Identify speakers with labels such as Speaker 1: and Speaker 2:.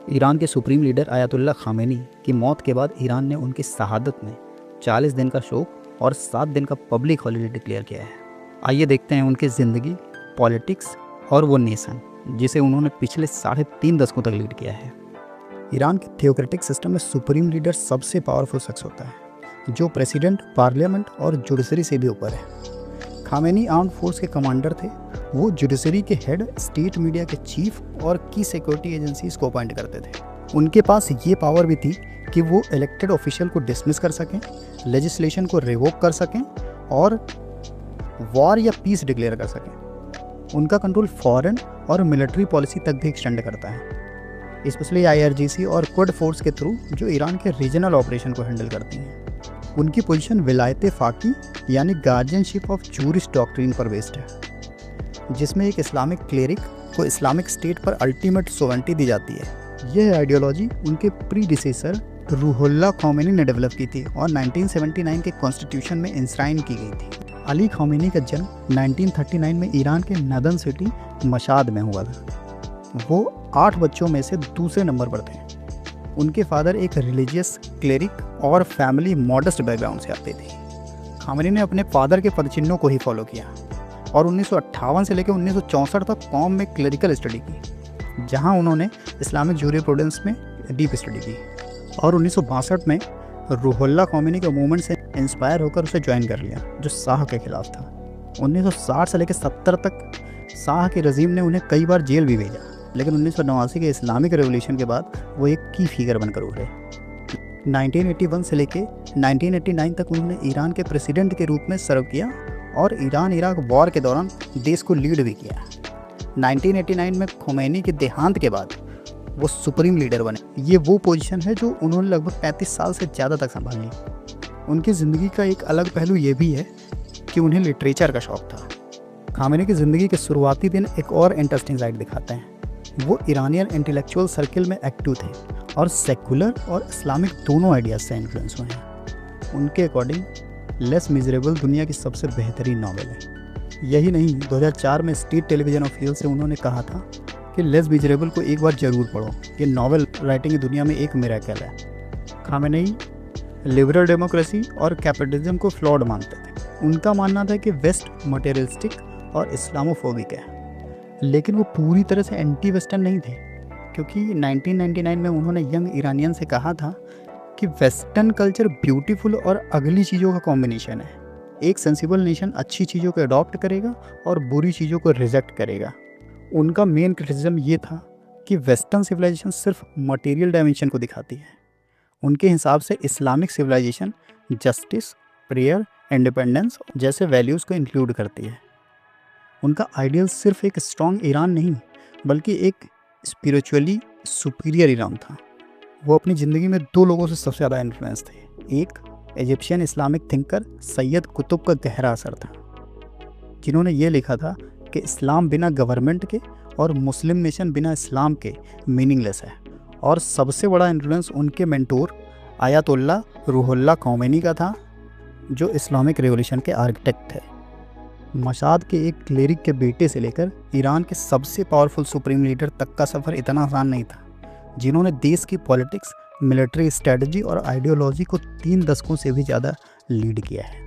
Speaker 1: Iran के supreme leader ayatollah Khamenei की मौत के बाद ईरान ने उनकी शहादत में 40 दिन का शोक और 7 दिन का पब्लिक हॉलिडे डिक्लेयर किया है। आइए देखते हैं उनकी ज़िंदगी, पॉलिटिक्स और वो नेशन जिसे उन्होंने पिछले 3.5 दशकों तक लीड किया है। ईरान के थियोक्रेटिक सिस्टम में सुप्रीम लीडर सबसे पावरफुल शख्स होता है जो प्रेसिडेंट, पार्लियामेंट और जुडिशरी से भी ऊपर है। खामेनी आर्म्ड फोर्स के कमांडर थे। वो जुडिशरी के हेड, स्टेट मीडिया के चीफ और की सिक्योरिटी एजेंसीज को अपॉइंट करते थे। उनके पास ये पावर भी थी कि वो इलेक्टेड ऑफिशियल को डिसमिस कर सकें, लेजिस्लेशन को रिवोक कर सकें और वॉर या पीस डिक्लेयर कर सकें। उनका कंट्रोल फॉरेन और मिलिट्री पॉलिसी तक भी एक्सटेंड करता है, स्पेशली IRGC और क्वाड फोर्स के थ्रू जो ईरान के रीजनल ऑपरेशन को हैंडल करती हैं। उनकी पोजीशन विलायत फ़ाकी यानी गार्जियनशिप ऑफ जूरिश डॉक्ट्रिन पर बेस्ड है, जिसमें एक इस्लामिक क्लेरिक को इस्लामिक स्टेट पर अल्टीमेट सोवेरेंटी दी जाती है। यह आइडियोलॉजी उनके प्रीडिसेसर रूहुल्लाह ख़ोमेनी ने डेवलप की थी और 1979 के कॉन्स्टिट्यूशन में इंश्राइन की गई थी। अली ख़ोमेनी का जन्म 1939 में ईरान के नदन सिटी मशाद में हुआ था। वो 8 बच्चों में से दूसरे नंबर पर थे। उनके फादर एक रिलीजियस क्लेरिक और फैमिली मॉडेस्ट बैकग्राउंड से आते थे। ख़ामेनी ने अपने फादर के पदचिन्हों को ही फॉलो किया और 1958 से लेकर 1964 तक कौम में क्लरिकल स्टडी की, जहां उन्होंने इस्लामिक जूरिस्प्रूडेंस में डीप स्टडी की और 1962 में रूहुल्लाह ख़ोमेनी के मूवमेंट से इंस्पायर होकर उसे ज्वाइन कर लिया जो शाह के खिलाफ था। 1960 से लेकर 70 तक शाह के रजीम ने उन्हें कई बार जेल भी भेजा, लेकिन 1989 के इस्लामिक रेवोल्यूशन के बाद वो एक की फिगर बनकर उभरे। 1981 से लेकर 1989 तक उन्होंने ईरान के प्रेसिडेंट के रूप में सर्व किया और ईरान इराक वॉर के दौरान देश को लीड भी किया। 1989 में ख़ोमेनी के देहांत के बाद वो सुप्रीम लीडर बने। ये वो पोजीशन है जो उन्होंने लगभग 35 साल से ज़्यादा तक संभाली। उनकी ज़िंदगी का एक अलग पहलू ये भी है कि उन्हें लिटरेचर का शौक़ था। ख़ामेनी की ज़िंदगी के शुरुआती दिन एक और इंटरेस्टिंग साइड दिखाते हैं। वो ईरानियन इंटेलेक्चुअल सर्किल में एक्टिव थे और सेकुलर और इस्लामिक दोनों आइडियाज से इन्फ्लुएंस हुए हैं। उनके अकॉर्डिंग लेस मिजरेबल दुनिया की सबसे बेहतरीन नावल है। यही नहीं, 2004 में स्टेट टेलीविज़न ऑफिशियल से उन्होंने कहा था कि लेस मिजरेबल को एक बार ज़रूर पढ़ो, ये नावल राइटिंग की दुनिया में एक मिरेकल है। ख़ामेनी लिबरल डेमोक्रेसी और कैपिटलिज्म को फ्लॉड मानते थे। उनका मानना था कि वेस्ट मटेरियलिस्टिक और इस्लामोफोबिक है, लेकिन वो पूरी तरह से एंटी वेस्टर्न नहीं थे, क्योंकि 1999 में उन्होंने यंग ईरानियन से कहा था कि वेस्टर्न कल्चर ब्यूटीफुल और अगली चीज़ों का कॉम्बिनेशन है। एक सेंसिबल नेशन अच्छी चीज़ों को अडॉप्ट करेगा और बुरी चीज़ों को रिजेक्ट करेगा। उनका मेन क्रिटिसिज्म ये था कि वेस्टर्न सिविलाइजेशन सिर्फ मटेरियल डायमेंशन को दिखाती है। उनके हिसाब से Islamic civilization justice, prayer, independence जैसे वैल्यूज़ को इंक्लूड करती है। उनका आइडियल सिर्फ एक स्ट्रॉन्ग ईरान नहीं, बल्कि एक स्पिरिचुअली सुपीरियर ईरान था। वो अपनी ज़िंदगी में 2 लोगों से सबसे ज़्यादा इन्फ्लुएंस थे। एक Egyptian Islamic thinker Syed Qutub का गहरा असर था, जिन्होंने ये लिखा था कि इस्लाम बिना गवर्नमेंट के और मुस्लिम नेशन बिना इस्लाम के मीनिंगलेस है। और सबसे बड़ा इन्फ्लुएंस उनके मेंटोर आयतुल्ला रूहुल्लाह ख़ोमेनी का था, जो इस्लामिक रेवोल्यूशन के आर्किटेक्ट थे। मशाद के एक क्लेरिक के बेटे से लेकर ईरान के सबसे पावरफुल सुप्रीम लीडर तक का सफ़र इतना आसान नहीं था, जिन्होंने देश की पॉलिटिक्स, मिलिट्री स्ट्रेटजी और आइडियोलॉजी को 3 दशकों से भी ज़्यादा लीड किया है।